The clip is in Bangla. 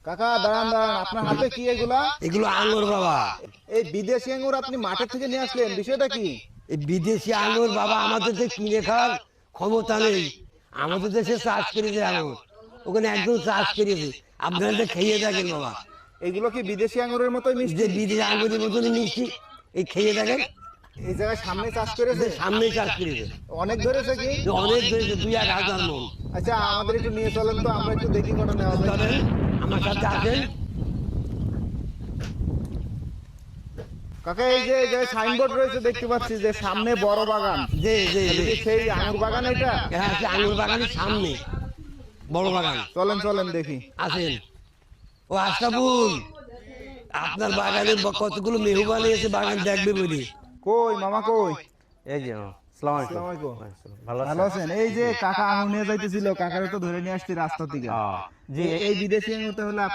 কাকা দাঁড়ান দাঁড়ান, আপনার হাতে কি এগুলা? এগুলো আঙ্গুর বাবা। এই বিদেশি আঙ্গুর আপনি মাঠের থেকে নিয়ে আসলেন, বিষয়টা কি? এই বিদেশি আঙ্গুর বাবা, আমাদের দেশে কিনে খাওয়ার ক্ষমতা নেই। আমাদের দেশে চাষ করেছে আঙ্গুর, ওখানে একদম চাষ করেছে। আপনারা যে খেয়ে দেখেন বাবা, এগুলো কি বিদেশি আঙ্গুরের মতোই যে মিষ্টি? বিদেশি আঙ্গুরের মতনই মিষ্টি। এই খেয়ে দেখেন, এই জায়গায় সামনে চাষ করেছে? সামনেই চাষ করেছে। অনেক ধরেছে কি? অনেক ধরেছে, 2-1000 মন। আচ্ছা আমাদের একটু নিয়ে চলেন তো, আমরা একটু দেখি কটা নেওয়া যায়। চলেন আমার সাথে আসেন। কাকা এই যে সাইনবোর্ড রয়েছে দেখতে পাচ্ছি যে সামনে বড় বাগান, যে যে তাহলে কি সেই আঙ্গুর বাগান এটা? হ্যাঁ, সে আঙ্গুর বাগানের সামনে বড় বাগান। চলেন চলেন দেখি। আসেন। ও আশরাফুল, আপনার বাগানে কতগুলো মেহমান এসে বাগান দেখবে বলি। কই মামা কই? এই যে আসসালামু আলাইকুম। আসসালামু আলাইকুম। ভালো ভালো আছেন? এই যে কাকা আঙুর নিয়ে যাইতেছিল, কাকারে তো ধরে নিয়ে আসছি রাস্তা থেকে। জি এই বিদেশি আঙুরটা হলো